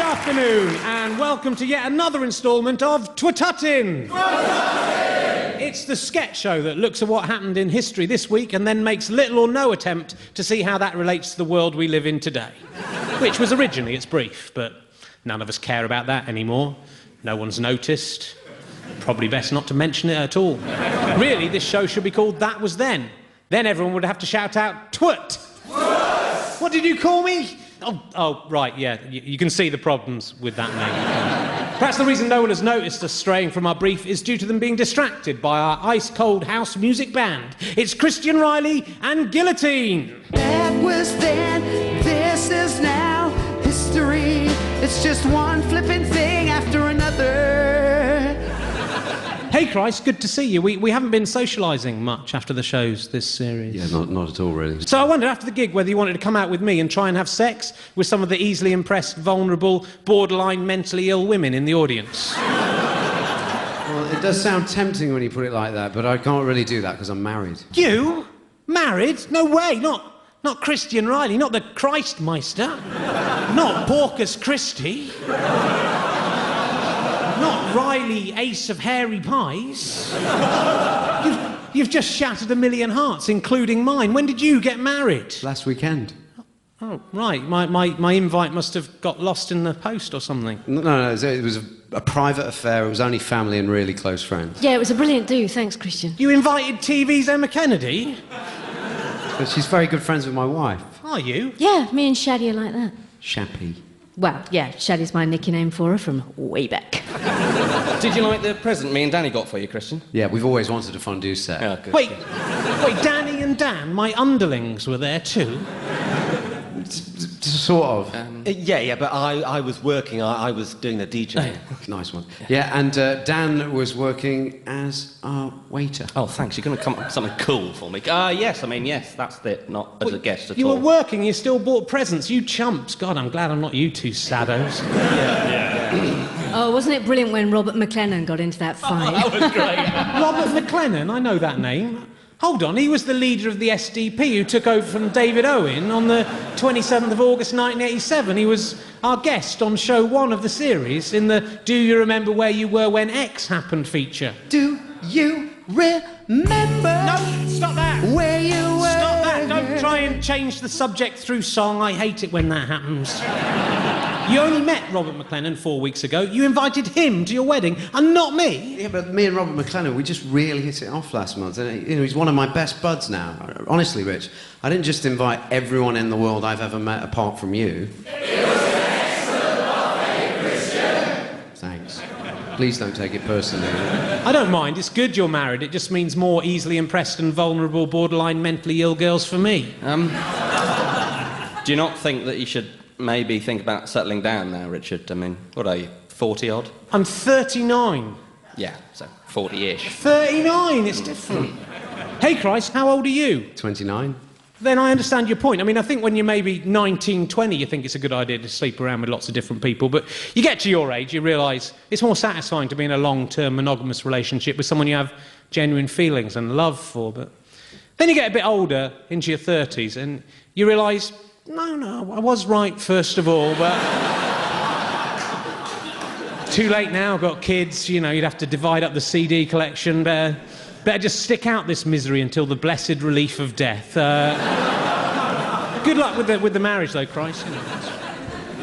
afternoon, and welcome to yet another instalment of Twttin. It's the sketch show that looks at what happened in history this week and then makes little or no attempt to see how that relates to the world we live in today. Which was originally its brief, but none of us care about that anymore. No one's noticed. Probably best not to mention it at all. Really, this show should be called That Was Then. Then everyone would have to shout out, Twt! What did you call me? Oh, right, yeah, you can see the problems with that name. Perhaps the reason no one has noticed us straying from our brief is due to them being distracted by our ice-cold house music band. It's Christian, Reilly and Guillotine. That was then, this is now history. It's just one flipping thing after another. Hey, Christ, good to see you. We haven't been socialising much after the shows this series. Yeah, not at all, really. So I wondered after the gig whether you wanted to come out with me and try and have sex with some of the easily impressed, vulnerable, borderline mentally ill women in the audience. Well, it does sound tempting when you put it like that, but I can't really do that because I'm married. You? Married? No way, not Christian Reilly, not the Christmeister, not Porcus Christi. Not Reilly, ace of hairy pies. You've just shattered 1 million hearts, including mine. When did you get married? Last weekend. Oh, right. My invite must have got lost in the post or something. No, it was a private affair. It was only family and really close friends. Yeah, it was a brilliant do. Thanks, Christian. You invited TV's Emma Kennedy? But she's very good friends with my wife. Are you? Yeah, me and Shaddy are like that. Shappy. Well, yeah, Shaddy's my nickname for her from way back. Did you like the present me and Danny got for you, Christian? Yeah, we've always wanted a fondue set. Oh, good. Wait, Danny and Dan, my underlings, were there too? Sort of. Yeah, but I was working. I was doing the DJ. Nice one. Yeah, and Dan was working as our waiter. Oh, thanks. You're going to come up with something cool for me. Yes, that's it. Not as a guest at You all. were working, you still bought presents, you chumps. God, I'm glad I'm not you two saddos. Oh, wasn't it brilliant when Robert McLennan got into that fight? That was great. Robert McLennan, I know that name. Hold on, he was the leader of the SDP who took over from David Owen on the 27th of August 1987. He was our guest on show 1 of the series in the Do You Remember Where You Were When X Happened feature. Do you remember? No, stop that! Where you were? Stop that! Don't try and change the subject through song. I hate it when that happens. You only met Robert McLennan 4 weeks ago. You invited him to your wedding, and not me. Yeah, but me and Robert McLennan, we just really hit it off last month. And, he's one of my best buds now. Honestly, Rich, I didn't just invite everyone in the world I've ever met apart from you. It was an excellent buffet, Christian. Thanks. Please don't take it personally. I don't mind. It's good you're married. It just means more easily impressed and vulnerable, borderline mentally ill girls for me. Do you not think that you should maybe think about settling down now, Richard? I mean, what are you, 40-odd? I'm 39. Yeah, so 40-ish. 39, it's different. Hey, Christ, how old are you? 29. Then I understand your point. I mean, I think when you're maybe 19, 20, you think it's a good idea to sleep around with lots of different people, but you get to your age, you realise it's more satisfying to be in a long-term monogamous relationship with someone you have genuine feelings and love for, but then you get a bit older, into your 30s, and you realise, no, I was right first of all, but too late now, got kids, you'd have to divide up the CD collection, better just stick out this misery until the blessed relief of death. Good luck with the marriage, though, Christ.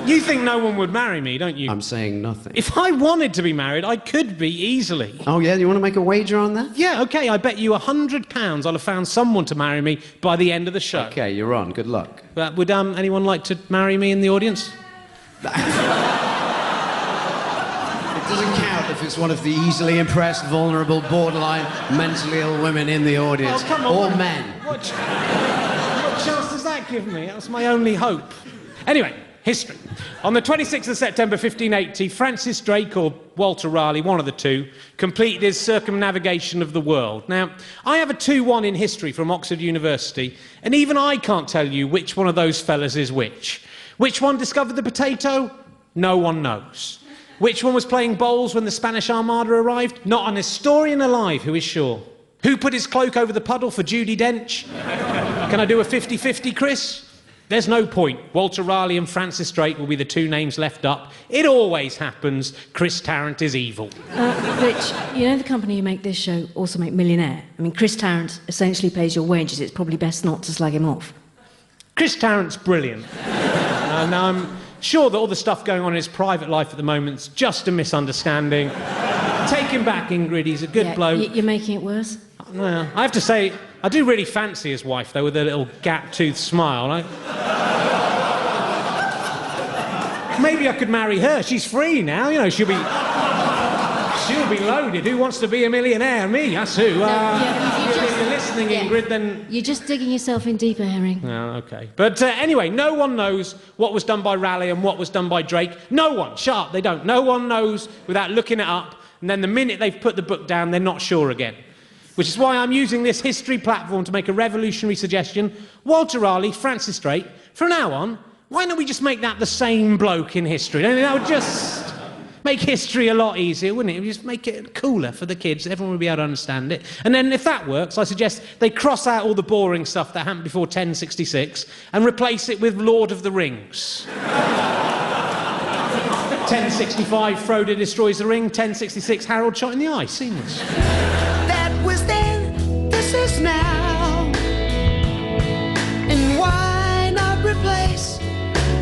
You think no one would marry me, don't you? I'm saying nothing. If I wanted to be married, I could be easily. Oh, yeah? You want to make a wager on that? Yeah, OK, I bet you £100 I'll have found someone to marry me by the end of the show. OK, you're on. Good luck. Would anyone like to marry me in the audience? It doesn't count if it's one of the easily impressed, vulnerable, borderline, mentally ill women in the audience. Oh, come on. Or men. What chance does that give me? That was my only hope. Anyway, history. On the 26th of September 1580, Francis Drake, or Walter Raleigh, one of the two, completed his circumnavigation of the world. Now, I have a 2-1 in history from Oxford University, and even I can't tell you which one of those fellas is which. Which one discovered the potato? No one knows. Which one was playing bowls when the Spanish Armada arrived? Not an historian alive who is sure. Who put his cloak over the puddle for Judi Dench? Can I do a 50-50, Chris? There's no point. Walter Reilly and Francis Drake will be the two names left up. It always happens. Chris Tarrant is evil. Rich, you know the company who make this show also make Millionaire? I mean, Chris Tarrant essentially pays your wages. It's probably best not to slag him off. Chris Tarrant's brilliant. And I'm sure that all the stuff going on in his private life at the moment's just a misunderstanding. Take him back, Ingrid. He's a good bloke. You're making it worse? Well, I have to say, I do really fancy his wife, though, with her little gap-toothed smile. Maybe I could marry her. She's free now, you know. She'll be loaded. Who wants to be a millionaire? Me, that's who. If you're listening, Ingrid, then... You're just digging yourself in deeper, Herring. Oh, OK. But anyway, no one knows what was done by Reilly and what was done by Drake. No one. Sharp, they don't. No one knows without looking it up. And then the minute they've put the book down, they're not sure again. Which is why I'm using this history platform to make a revolutionary suggestion. Walter Reilly, Francis Drake, from now on, why don't we just make that the same bloke in history? That would just make history a lot easier, wouldn't it? It would just make it cooler for the kids. Everyone would be able to understand it. And then if that works, I suggest they cross out all the boring stuff that happened before 1066 and replace it with Lord of the Rings. 1065, Frodo destroys the ring. 1066, Harold shot in the eye. Seamless. That was then, this is now. And why not replace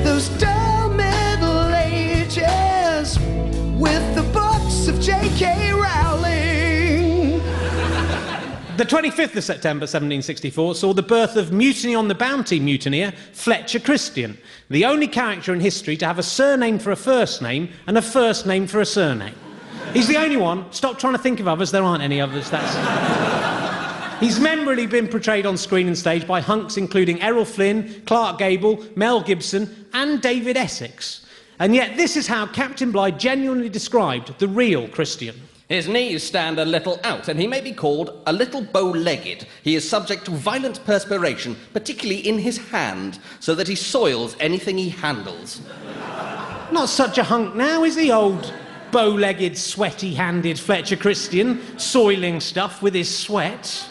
those dull Middle Ages with the books of J.K. Rowling? The 25th of September 1764 saw the birth of Mutiny on the Bounty mutineer Fletcher Christian, the only character in history to have a surname for a first name and a first name for a surname. He's the only one. Stop trying to think of others. There aren't any others. He's memorably been portrayed on screen and stage by hunks including Errol Flynn, Clark Gable, Mel Gibson and David Essex. And yet this is how Captain Bligh genuinely described the real Christian. His knees stand a little out, and he may be called a little bow-legged. He is subject to violent perspiration, particularly in his hand, so that he soils anything he handles. Not such a hunk now, is he, old bow-legged, sweaty-handed Fletcher Christian, soiling stuff with his sweat?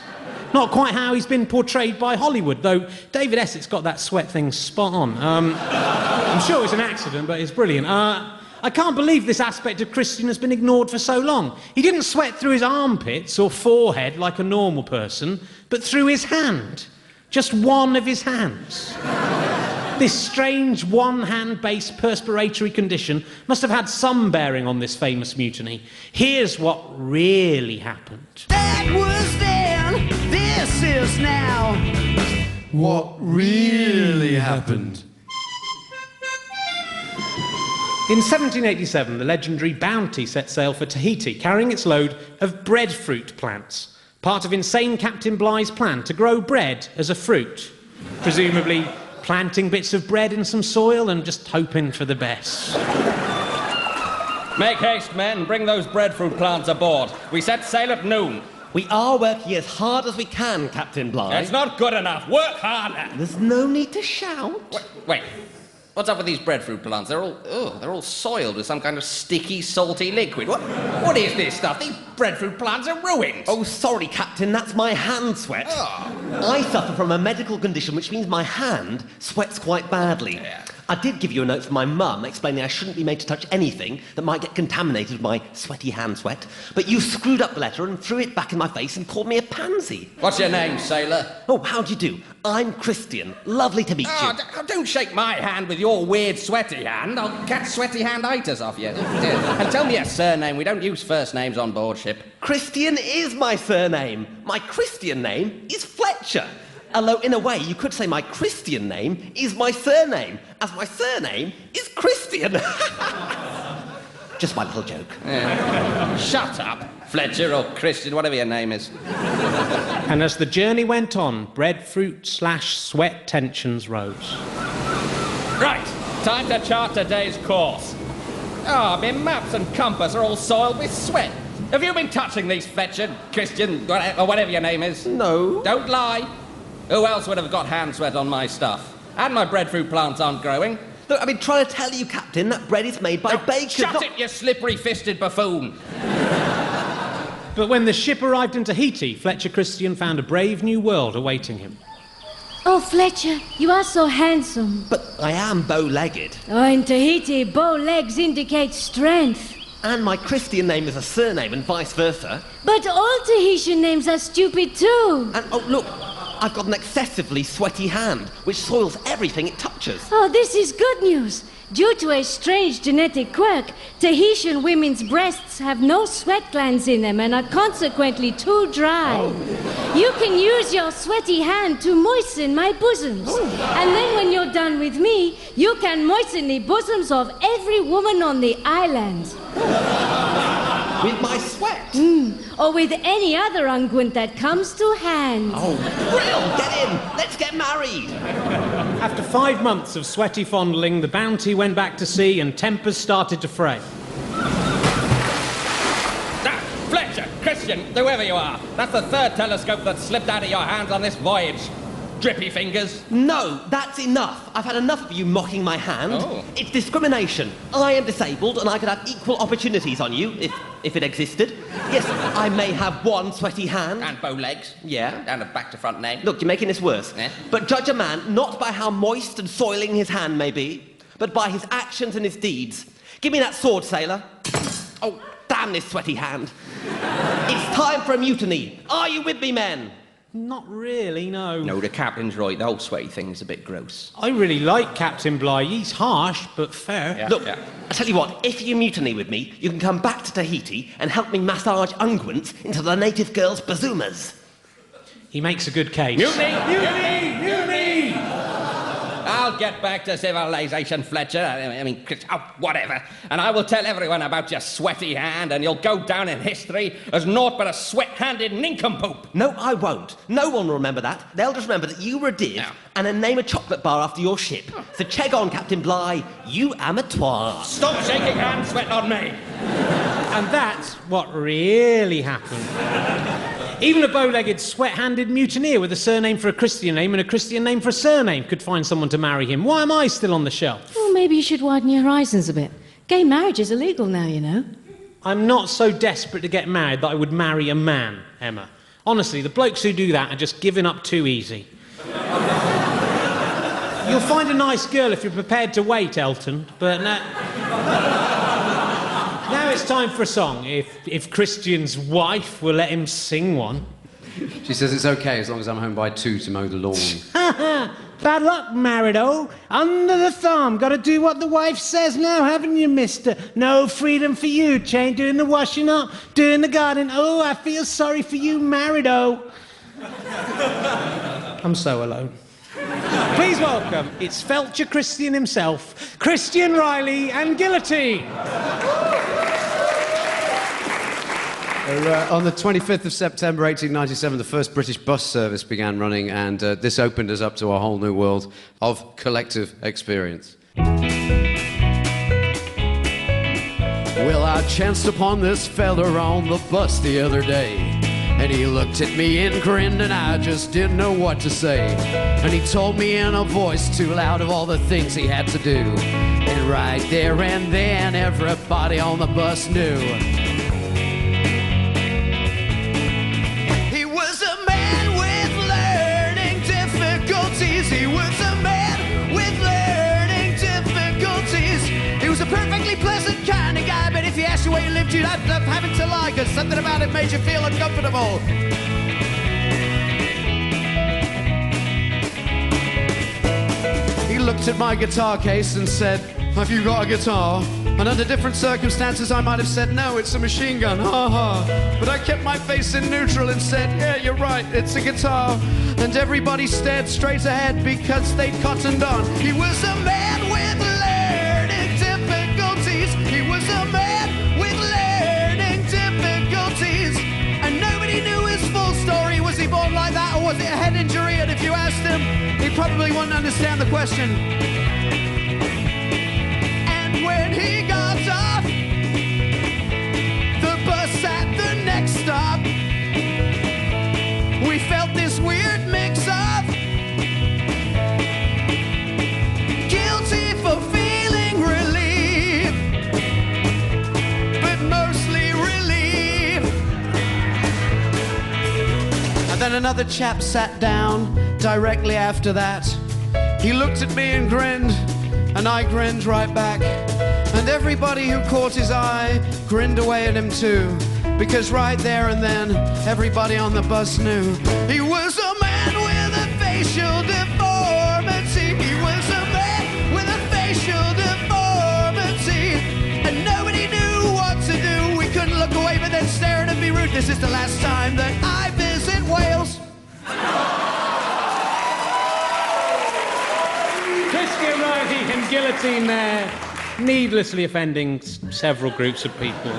Not quite how he's been portrayed by Hollywood, though David Essex got that sweat thing spot on. I'm sure it was an accident, but it's brilliant. I can't believe this aspect of Christian has been ignored for so long. He didn't sweat through his armpits or forehead like a normal person, but through his hand. Just one of his hands. This strange one-hand-based perspiratory condition must have had some bearing on this famous mutiny. Here's what really happened. That was then, this is now. What really happened? In 1787, the legendary Bounty set sail for Tahiti, carrying its load of breadfruit plants, part of insane Captain Bligh's plan to grow bread as a fruit, presumably planting bits of bread in some soil and just hoping for the best. Make haste, men. Bring those breadfruit plants aboard. We set sail at noon. We are working as hard as we can, Captain Bligh. That's not good enough. Work harder. There's no need to shout. Wait. What's up with these breadfruit plants? They're all soiled with some kind of sticky, salty liquid. What is this stuff? These breadfruit plants are ruined. Oh, sorry, Captain, that's my hand sweat. Oh. I suffer from a medical condition which means my hand sweats quite badly. Yeah. I did give you a note from my mum explaining I shouldn't be made to touch anything that might get contaminated with my sweaty hand sweat, but you screwed up the letter and threw it back in my face and called me a pansy. What's your name, sailor? Oh, how do you do? I'm Christian. Lovely to meet you. Don't shake my hand with your weird sweaty hand. I'll catch sweaty hand-itis off you. And tell me a surname. We don't use first names on board ship. Christian is my surname. My Christian name is Fletcher. Although, in a way, you could say my Christian name is my surname, as my surname is Christian. Just my little joke. Yeah. Shut up, Fletcher or Christian, whatever your name is. And as the journey went on, breadfruit/sweat tensions rose. Right, time to chart today's course. My maps and compass are all soiled with sweat. Have you been touching these, Fletcher, Christian, or whatever your name is? No. Don't lie. Who else would have got hand sweat on my stuff? And my breadfruit plants aren't growing. Look, I've been trying to tell you, Captain, that bread is made by bakers. Shut it, you slippery-fisted buffoon. But when the ship arrived in Tahiti, Fletcher Christian found a brave new world awaiting him. Oh, Fletcher, you are so handsome. But I am bow-legged. Oh, in Tahiti, bow legs indicate strength. And my Christian name is a surname and vice versa. But all Tahitian names are stupid too. And, oh, look, I've got an excessively sweaty hand, which soils everything it touches. Oh, this is good news. Due to a strange genetic quirk, Tahitian women's breasts have no sweat glands in them and are consequently too dry. You can use your sweaty hand to moisten my bosoms. And then when you're done with me, you can moisten the bosoms of every woman on the island. With my sweat? Or with any other unguent that comes to hand. Oh, Brill, get in. Let's get married. After 5 months of sweaty fondling, the Bounty went back to sea and tempers started to fray. Ah, Fletcher, Christian, whoever you are, that's the third telescope that's slipped out of your hands on this voyage. Drippy fingers. No, that's enough. I've had enough of you mocking my hand. Oh. It's discrimination. I am disabled and I could have equal opportunities on you, if it existed. Yes, I may have one sweaty hand. And bow legs. Yeah. And a back to front neck. Look, you're making this worse. Eh? But judge a man not by how moist and soiling his hand may be, but by his actions and his deeds. Give me that sword, sailor. Oh, damn this sweaty hand. It's time for a mutiny. Are you with me, men? Not really, no. No, the captain's right. The whole sweaty thing's a bit gross. I really like Captain Bligh. He's harsh, but fair. Yeah. Look, I tell you what, if you mutiny with me, you can come back to Tahiti and help me massage unguents into the native girls' bazoomas. He makes a good case. Mutiny! Mutiny! Mutiny! I'll get back to civilization, Fletcher. I mean, whatever. And I will tell everyone about your sweaty hand, and you'll go down in history as naught but a sweat-handed nincompoop. No, I won't. No one will remember that. They'll just remember that you were a div Yeah. and then name a chocolate bar after your ship. So check on, Captain Bligh. You amateur. Stop shaking hands, sweat on me. And that's what really happened. Even a bow-legged, sweat-handed mutineer with a surname for a Christian name and a Christian name for a surname could find someone to marry him. Why am I still on the shelf? Well, maybe you should widen your horizons a bit. Gay marriage is illegal now, you know. I'm not so desperate to get married that I would marry a man, Emma. Honestly, the blokes who do that are just giving up too easy. You'll find a nice girl if you're prepared to wait, Elton, but now it's time for a song, if Christian's wife will let him sing one. She says it's okay as long as I'm home by 2 to mow the lawn. Bad luck, Marido. Under the thumb. Got to do what the wife says now, haven't you, mister? No freedom for you, Chain. Doing the washing up, doing the garden. Oh, I feel sorry for you, Marido. I'm so alone. Please welcome, it's Felcher Christian himself, Christian, Reilly and Guillotine. On the 25th of September 1897, the first British bus service began running, and this opened us up to a whole new world of collective experience. Well, I chanced upon this fella on the bus the other day, and he looked at me and grinned, and I just didn't know what to say. And he told me in a voice too loud of all the things he had to do, and right there and then everybody on the bus knew. He was a man with learning difficulties. He was a perfectly pleasant kind of guy, but if he asked you where you lived, you'd have to have him to lie, because something about it made you feel uncomfortable. He looked at my guitar case and said, "Have you got a guitar?" And under different circumstances I might have said, "No, it's a machine gun, ha ha." But I kept my face in neutral and said, "Yeah, you're right, it's a guitar." And everybody stared straight ahead because they'd cottoned on. He was a man with learning difficulties. He was a man with learning difficulties. And nobody knew his full story. Was he born like that, or was it a head injury? And if you asked him, he probably wouldn't understand the question. When he got off the bus at the next stop, we felt this weird mix of guilty for feeling relief, but mostly relief. And then another chap sat down directly after that, he looked at me and grinned, and I grinned right back. And everybody who caught his eye grinned away at him too, because right there and then, everybody on the bus knew he was a man with a facial deformity. He was a man with a facial deformity, and nobody knew what to do. We couldn't look away, but then staring and be rude. This is the last time that I visit Wales. Christian Reilly and Guillotine there, needlessly offending several groups of people.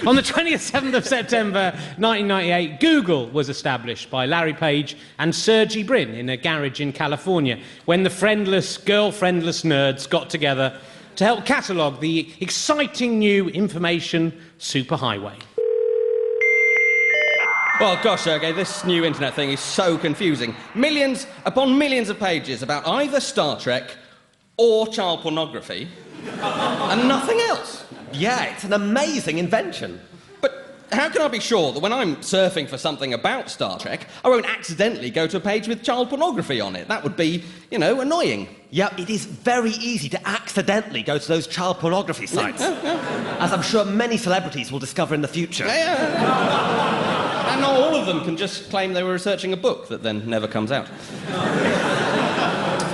On the 27th of September 1998, Google was established by Larry Page and Sergey Brin in a garage in California when the friendless, girlfriendless nerds got together to help catalogue the exciting new information superhighway. Well, gosh, Sergey, this new internet thing is so confusing. Millions upon millions of pages about either Star Trek or child pornography and nothing else. Yeah, it's an amazing invention. But how can I be sure that when I'm surfing for something about Star Trek, I won't accidentally go to a page with child pornography on it? That would be, annoying. Yeah, it is very easy to accidentally go to those child pornography sites. As I'm sure many celebrities will discover in the future. And not all of them can just claim they were researching a book that then never comes out.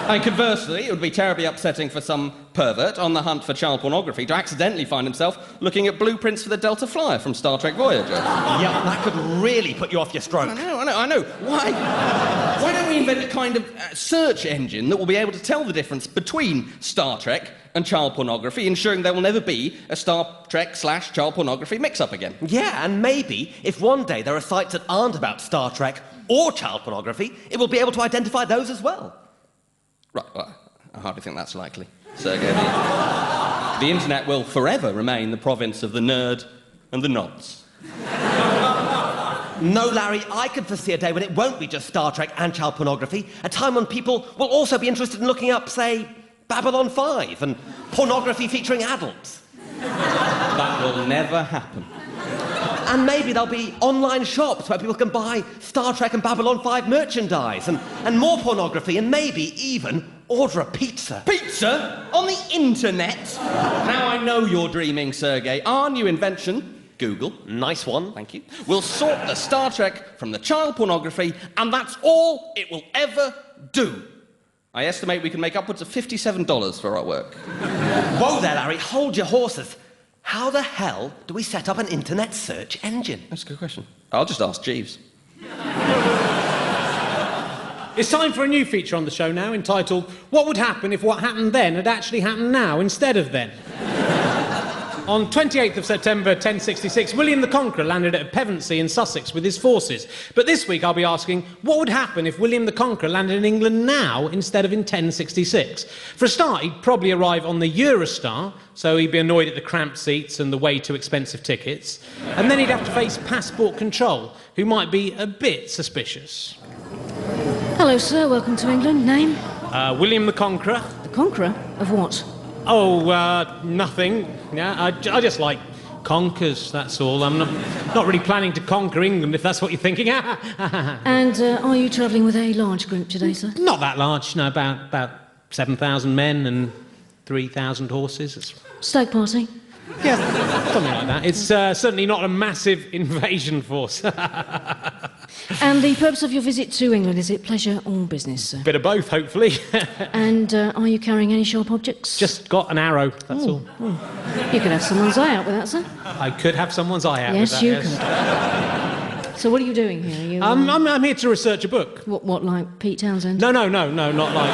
And conversely, it would be terribly upsetting for some pervert on the hunt for child pornography to accidentally find himself looking at blueprints for the Delta Flyer from Star Trek Voyager. Yeah, that could really put you off your stroke. I know. Why don't we invent a kind of search engine that will be able to tell the difference between Star Trek and child pornography, ensuring there will never be a Star Trek/child pornography mix-up again? Yeah, and maybe if one day there are sites that aren't about Star Trek or child pornography, it will be able to identify those as well. Right, well, I hardly think that's likely. Sergey, the internet will forever remain the province of the nerd and the nods. No, Larry, I can foresee a day when it won't be just Star Trek and child pornography, a time when people will also be interested in looking up, say, Babylon 5 and pornography featuring adults. That will never happen. And maybe there'll be online shops where people can buy Star Trek and Babylon 5 merchandise and more pornography and maybe even order a pizza. Pizza? On the internet? Now I know you're dreaming, Sergey. Our new invention, Google, nice one, thank you, will sort the Star Trek from the child pornography, and that's all it will ever do. I estimate we can make upwards of $57 for our work. Whoa there, Larry, hold your horses. How the hell do we set up an internet search engine? That's a good question. I'll just ask Jeeves. It's time for a new feature on the show now entitled What Would Happen If What Happened Then Had Actually Happened Now Instead of Then? On 28th of September 1066, William the Conqueror landed at Pevensey in Sussex with his forces. But this week I'll be asking, what would happen if William the Conqueror landed in England now instead of in 1066? For a start, he'd probably arrive on the Eurostar, so he'd be annoyed at the cramped seats and the way too expensive tickets. And then he'd have to face passport control, who might be a bit suspicious. Hello, sir. Welcome to England. Name? William the Conqueror. The Conqueror? Of what? Oh, nothing. Yeah, I just like conkers, that's all. I'm not really planning to conquer England, if that's what you're thinking. And are you travelling with a large group today, sir? Not that large, no, about 7,000 men and 3,000 horses. Stag party? Yeah, something like that. It's certainly not a massive invasion force. And the purpose of your visit to England, is it pleasure or business, sir? Bit of both, hopefully. And are you carrying any sharp objects? Just got an arrow, that's all. You could have someone's eye out with that, sir. I could have someone's eye out with that, yes, you could. So what are you doing here? Are you, I'm here to research a book. What, like Pete Townsend? No, not like...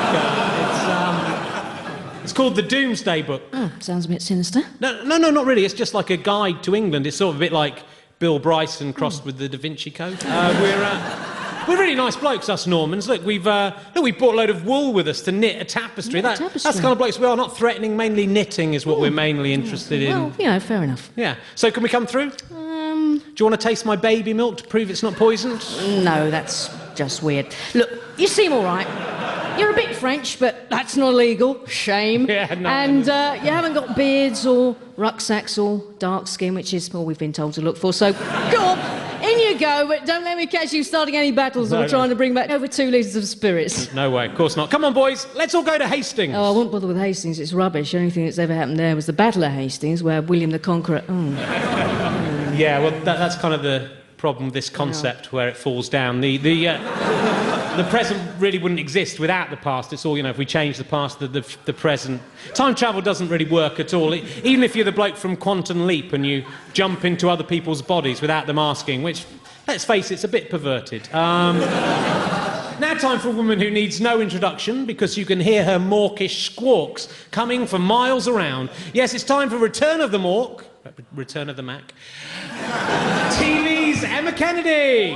It's called The Doomsday Book. Oh, sounds a bit sinister. No, not really. It's just like a guide to England. It's sort of a bit like Bill Bryson crossed with the Da Vinci Code. We're really nice blokes, us Normans. Look, we brought a load of wool with us to knit a tapestry. That's the kind of blokes we are. Not threatening, mainly knitting is what we're mainly interested in. Well, yeah, fair enough. Yeah. So can we come through? Do you want to taste my baby milk to prove it's not poisoned? No, that's just weird. Look, you seem all right. You're a bit French, but that's not illegal. Shame. Yeah, no. And you haven't got beards or rucksacks or dark skin, which is all we've been told to look for. So go on, in you go, but don't let me catch you starting any battles No, or no. trying to bring back over 2 litres of spirits. No way, of course not. Come on, boys, let's all go to Hastings. Oh, I won't bother with Hastings, it's rubbish. The only thing that's ever happened there was the Battle of Hastings, where William the Conqueror... Yeah, well, that's kind of the problem with this concept, where it falls down. The present really wouldn't exist without the past. It's all, you know, if we change the past, the present. Time travel doesn't really work at all. Even if you're the bloke from Quantum Leap and you jump into other people's bodies without them asking, which, let's face it, it's a bit perverted. Now time for a woman who needs no introduction because you can hear her mawkish squawks coming from miles around. Yes, it's time for Return of the Mawk. Return of the Mac. TV's Emma Kennedy.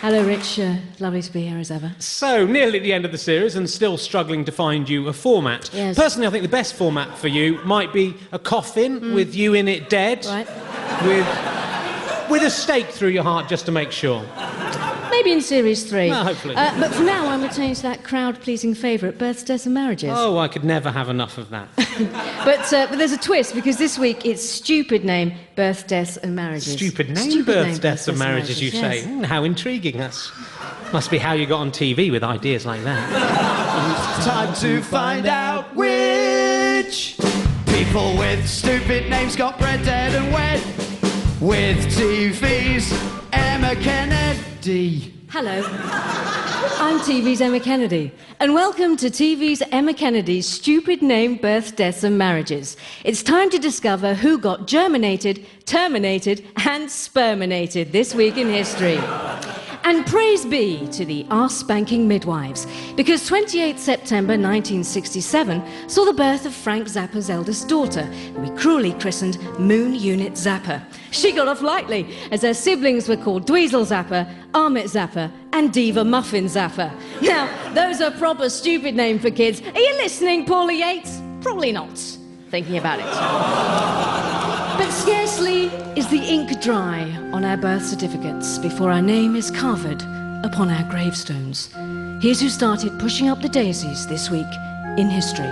Hello, Rich. Lovely to be here as ever. So, nearly at the end of the series and still struggling to find you a format. Yes. Personally, I think the best format for you might be a coffin with you in it dead. Right. With a stake through your heart just to make sure. Maybe in Series 3. Well, hopefully. But for now, I'm returning to that crowd-pleasing favourite, births, deaths and marriages. Oh, I could never have enough of that. But there's a twist, because this week it's stupid name, births, deaths and marriages. Stupid name, Stupid births, name, deaths and marriages, you say. yes. How intriguing. That's must be how you got on TV with ideas like that. Time to find out which people with stupid names got bred, dead and wed. With TV's Emma Kennedy. Hello. I'm TV's Emma Kennedy, and welcome to TV's Emma Kennedy's Stupid Name, Births, Deaths and Marriages. It's time to discover who got germinated, terminated and sperminated this week in history. And praise be to the arse-spanking midwives, because 28th September 1967 saw the birth of Frank Zappa's eldest daughter, who we cruelly christened Moon Unit Zappa. She got off lightly, as her siblings were called Dweezil Zappa, Armit Zappa, and Diva Muffin Zappa. Now, those are proper stupid names for kids. Are you listening, Paula Yates? Probably not. Thinking about it. But scarcely is the ink dry on our birth certificates before our name is carved upon our gravestones. Here's who started pushing up the daisies this week in history.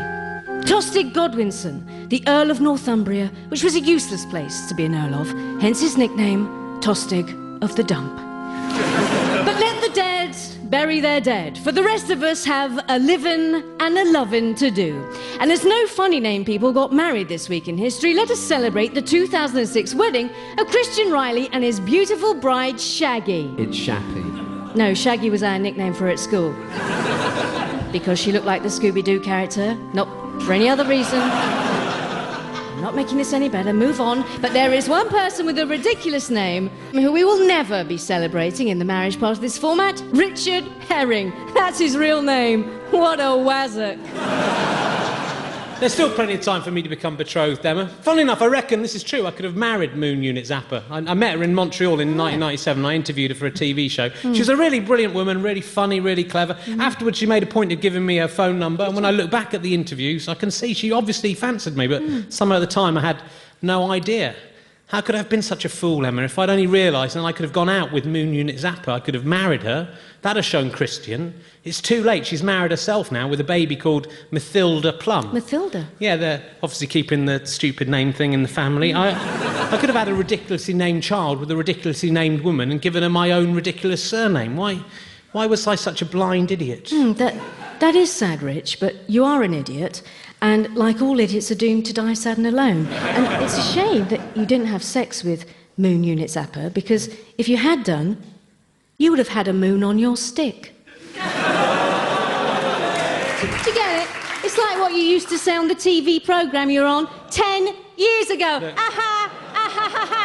Tostig Godwinson, the Earl of Northumbria, which was a useless place to be an Earl of, hence his nickname, Tostig of the Dump. But let the dead bury their dead, for the rest of us have a livin' and a lovin' to do. And as no funny name people got married this week in history, let us celebrate the 2006 wedding of Christian Reilly and his beautiful bride, Shaggy. It's Shappy. No, Shaggy was our nickname for her at school. Because she looked like the Scooby-Doo character, not for any other reason. I'm not making this any better, move on. But there is one person with a ridiculous name who we will never be celebrating in the marriage part of this format, Richard Herring. That's his real name. What a wazzock. There's still plenty of time for me to become betrothed, Emma. Funnily enough, I reckon this is true. I could have married Moon Unit Zappa. I met her in Montreal in 1997. I interviewed her for a TV show. She was a really brilliant woman, really funny, really clever. Afterwards, she made a point of giving me her phone number. And when I look back at the interviews, I can see she obviously fancied me, but somehow at the time I had no idea. How could I have been such a fool, Emma? If I'd only realised, and I could have gone out with Moon Unit Zappa, I could have married her. That'd have shown Christian. It's too late. She's married herself now with a baby called Mathilda Plum. Mathilda? Yeah, they're obviously keeping the stupid name thing in the family. I could have had a ridiculously named child with a ridiculously named woman and given her my own ridiculous surname. Why was I such a blind idiot? That is sad, Rich, but you are an idiot. And like all idiots are doomed to die sad and alone. And it's a shame that you didn't have sex with Moon Unit Zappa, because if you had done, you would have had a moon on your stick. Do you get it? It's like what you used to say on the TV programme you're on 10 years ago. Yeah. Aha! Aha ha ha!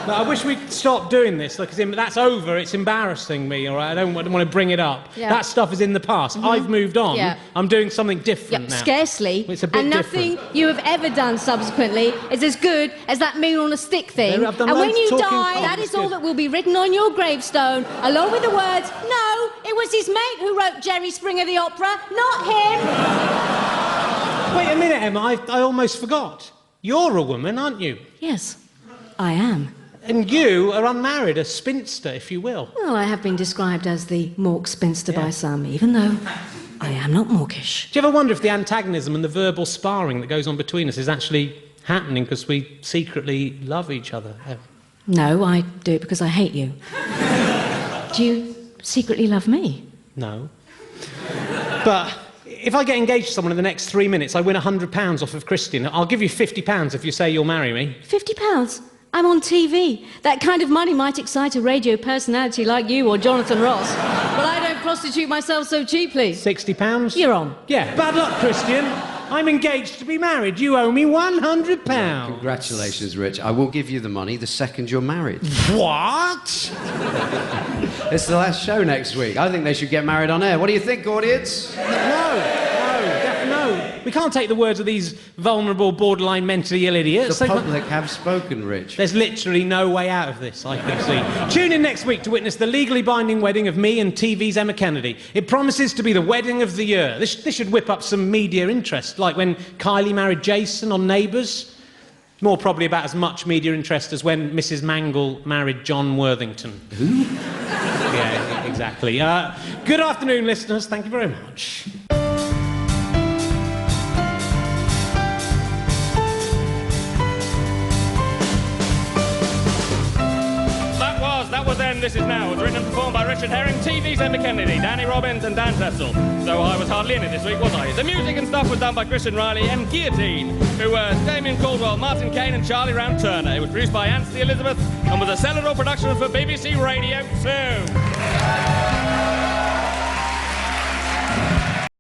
But I wish we'd stop doing this, because that's over. It's embarrassing me, all right? I don't want to bring it up. Yeah. That stuff is in the past. I've moved on. Yeah. I'm doing something different now. Scarcely. It's a bit and nothing different. you have ever done subsequently is as good as that moon on a stick thing. I've done And when loads you talking- die, Oh, that that's is all good. that will be written on your gravestone, along with the words, "No, it was his mate who wrote Jerry Springer the Opera, not him." Wait a minute, Emma. I almost forgot. You're a woman, aren't you? Yes, I am. And you are unmarried, a spinster, if you will. Well, I have been described as the Mawk spinster by some, even though I am not mawkish. Do you ever wonder if the antagonism and the verbal sparring that goes on between us is actually happening because we secretly love each other? No, I do it because I hate you. Do you secretly love me? No. But if I get engaged to someone in the next 3 minutes, I win £100 off of Christian. I'll give you £50 if you say you'll marry me. £50? I'm on TV. That kind of money might excite a radio personality like you or Jonathan Ross. But I don't prostitute myself so cheaply. £60? You're on. Yeah. Bad luck, Christian. I'm engaged to be married. You owe me £100. Congratulations, Rich. I will give you the money the second you're married. What? It's the last show next week. I think they should get married on air. What do you think, audience? No. We can't take the words of these vulnerable, borderline, mentally ill idiots. The public have spoken, Rich. There's literally no way out of this, I can see. Tune in next week to witness the legally binding wedding of me and TV's Emma Kennedy. It promises to be the wedding of the year. This should whip up some media interest, like when Kylie married Jason on Neighbours. More probably about as much media interest as when Mrs. Mangle married John Worthington. Who? Yeah, exactly. Good afternoon, listeners. Thank you very much. That was Then, This Is Now. It was written and performed by Richard Herring, TV's Emma Kennedy, Danny Robbins and Dan Tetsell. So I was hardly in it this week, was I? The music and stuff was done by Christian Reilly and Guillotine, who were Damien Caldwell, Martin Kane and Charlie Round Turner. It was produced by Anthony Elizabeth and was a Celador production for BBC Radio 2.